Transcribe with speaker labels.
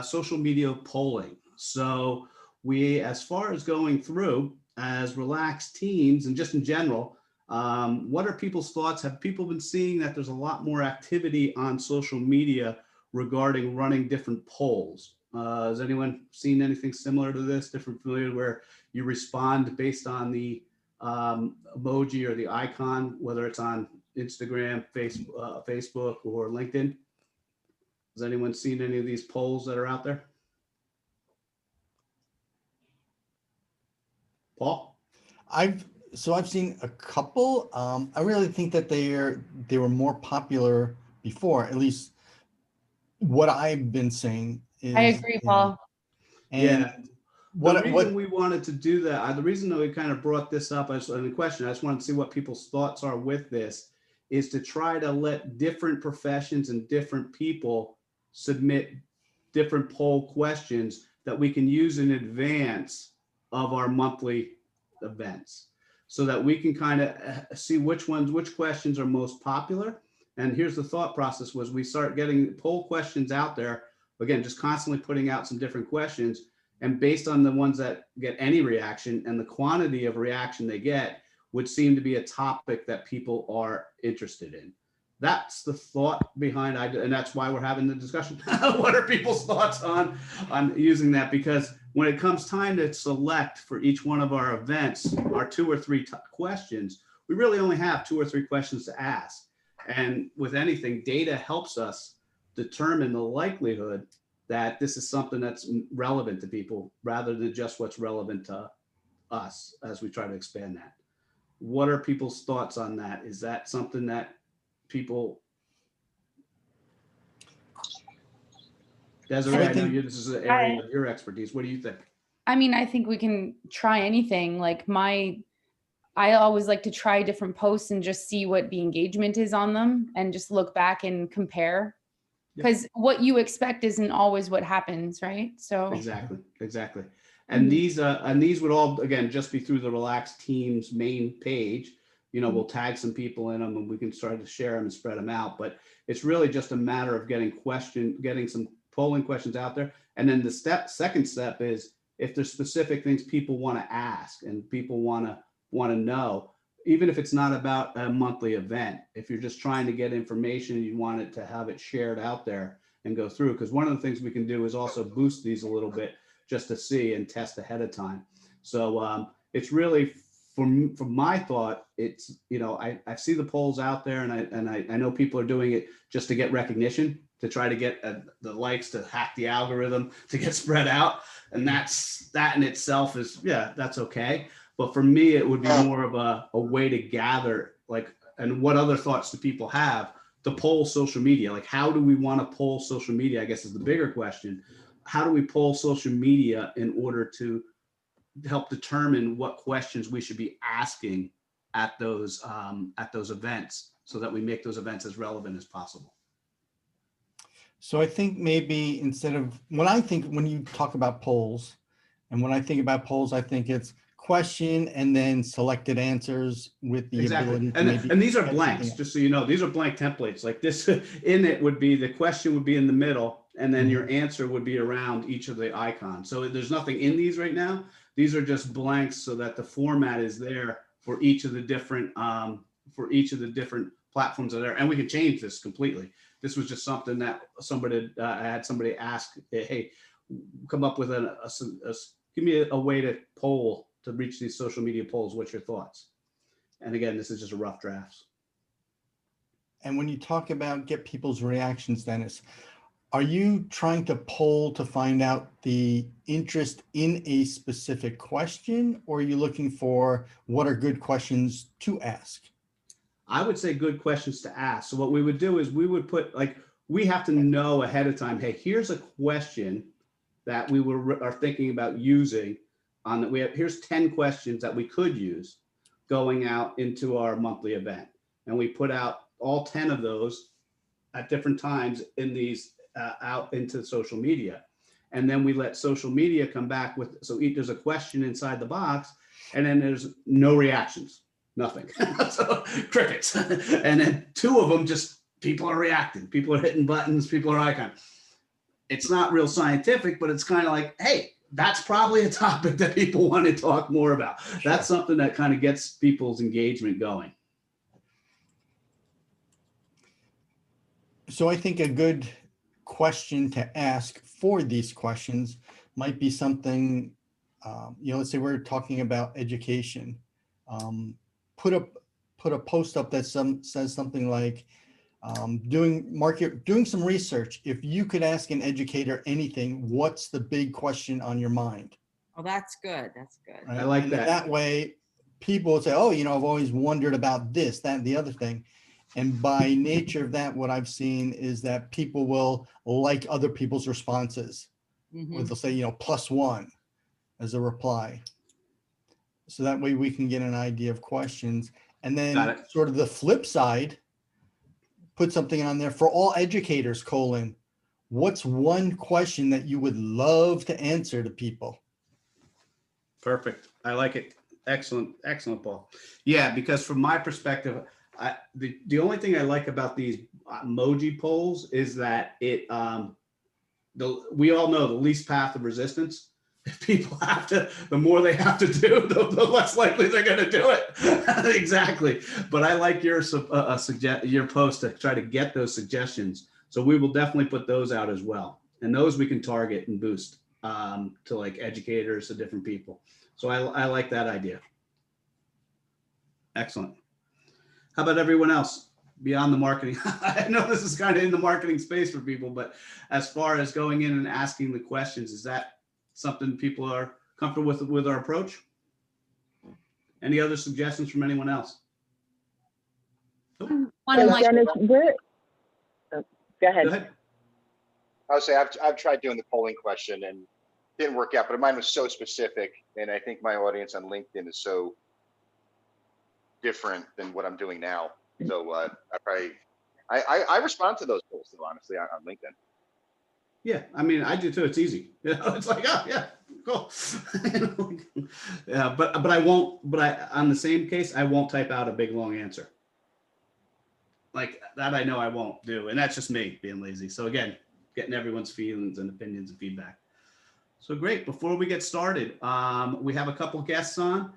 Speaker 1: social media polling. So we, as far as going through as relaxed teams and just in general, what are people's thoughts? Have people been seeing that there's a lot more activity on social media regarding running different polls? Has anyone seen anything similar to this, different familiar, where you respond based on the emoji or the icon, whether it's on Instagram, Facebook, or LinkedIn? Has anyone seen any of these polls that are out there? Paul?
Speaker 2: I've seen a couple. I really think that they were more popular before. At least what I've been saying
Speaker 3: I
Speaker 2: is,
Speaker 3: agree, Paul.
Speaker 2: and
Speaker 1: Yeah. The
Speaker 2: what
Speaker 1: reason we wanted to do that, the reason that we kind of brought this up as a question, I just wanted to see what people's thoughts are with this, is to try to let different professions and different people submit different poll questions that we can use in advance of our monthly events, so that we can kind of see which questions are most popular. And here's the thought process: was we start getting poll questions out there, again, just constantly putting out some different questions, and based on the ones that get any reaction and the quantity of reaction they get would seem to be a topic that people are interested in. That's the thought behind it, and that's why we're having the discussion. What are people's thoughts on using that? Because when it comes time to select for each one of our events, our 2 or 3 questions, we really only have 2 or 3 questions to ask. And with anything, data helps us determine the likelihood that this is something that's relevant to people rather than just what's relevant to us as we try to expand that. What are people's thoughts on that? Is that something that people? Desiree, I know this is an area of your expertise. What do you think?
Speaker 3: I mean, I think we can try anything. Like I always like to try different posts and just see what the engagement is on them and just look back and compare. Because what you expect isn't always what happens, right? So
Speaker 1: exactly. And these would all, again, just be through the Relaxed Teams main page. We'll tag some people in them and we can start to share them and spread them out. But it's really just a matter of getting some polling questions out there. And then the second step is, if there's specific things people want to ask and people want to know, even if it's not about a monthly event, if you're just trying to get information, you want it to have it shared out there and go through. Because one of the things we can do is also boost these a little bit just to see and test ahead of time. So it's really, from my thought, it's, I see the polls out there, and I know people are doing it just to get recognition, to try to get the likes, to hack the algorithm, to get spread out. And that in itself is, that's okay. But for me, it would be more of a way to gather, and what other thoughts do people have to poll social media? Like, how do we want to poll social media, I guess, is the bigger question. How do we poll social media in order to help determine what questions we should be asking at those events, so that we make those events as relevant as possible?
Speaker 2: So I think maybe when you talk about polls, and when I think about polls, I think it's question and then selected answers with the ability to
Speaker 1: and these are blanks, just so you know. These are blank templates. Like this, in it would be, the question would be in the middle, and then your answer would be around each of the icons. So there's nothing in these right now. These are just blanks so that the format is there for each of the different platforms that are there. And we can change this completely. This was just something that I had somebody ask, hey, come up with give me a way to poll, to reach these social media polls. What's your thoughts? And again, this is just a rough draft.
Speaker 2: And when you talk about get people's reactions, Dennis, are you trying to poll to find out the interest in a specific question, or are you looking for what are good questions to ask?
Speaker 1: I would say good questions to ask. So what we would do is we would put, we have to know ahead of time, hey, here's a question that we are thinking about using here's 10 questions that we could use going out into our monthly event. And we put out all 10 of those at different times in these out into social media. And then we let social media come back with, so there's a question inside the box, and then there's no reactions, nothing. So crickets. And then 2 of them, just people are reacting, people are hitting buttons, people are icons. it's not real scientific, but it's kind of like, hey, that's probably a topic that people want to talk more about.
Speaker 2: Sure.
Speaker 1: That's something that kind of gets people's engagement going.
Speaker 2: So I think a good question to ask for these questions might be something, let's say we're talking about education. Put a post up that says something like, doing some research. If you could ask an educator anything, what's the big question on your mind?
Speaker 4: Oh, that's good. That's good.
Speaker 2: Right?
Speaker 1: I like
Speaker 2: And
Speaker 1: that.
Speaker 2: That way people would say, oh, I've always wondered about this, that, and the other thing. And by nature of that, what I've seen is that people will like other people's responses. Or they'll say, +1 as a reply. So that way we can get an idea of questions. And
Speaker 1: Got
Speaker 2: then
Speaker 1: it.
Speaker 2: sort of the flip side, put something on there for all educators, what's one question that you would love to answer to people?
Speaker 1: Perfect. I like it. Excellent. Excellent, Paul. Yeah, because from my perspective, the only thing I like about these emoji polls is that we all know the least path of resistance. If people have to, the more they have to do, the less likely they're going to do it. Exactly. But I like your post to try to get those suggestions. So we will definitely put those out as well. And those we can target and boost to like educators, to different people. So I like that idea. Excellent. How about everyone else beyond the marketing? I know this is kind of in the marketing space for people, but as far as going in and asking the questions, is that something people are comfortable with our approach? Any other suggestions from anyone else?
Speaker 3: One
Speaker 5: So
Speaker 3: of my
Speaker 5: Dennis, go ahead.
Speaker 1: Go ahead.
Speaker 6: I would say I've tried doing the polling question and didn't work out, but mine was so specific, and I think my audience on LinkedIn is so different than what I'm doing now. So I respond to those polls though, honestly, on LinkedIn.
Speaker 1: Yeah, I mean, I do too. It's easy. It's like, oh yeah, cool. Yeah, but I won't. But on the same case, I won't type out a big long answer. Like that, I know I won't do, and that's just me being lazy. So again, getting everyone's feelings and opinions and feedback. So great. Before we get started, we have a couple guests on.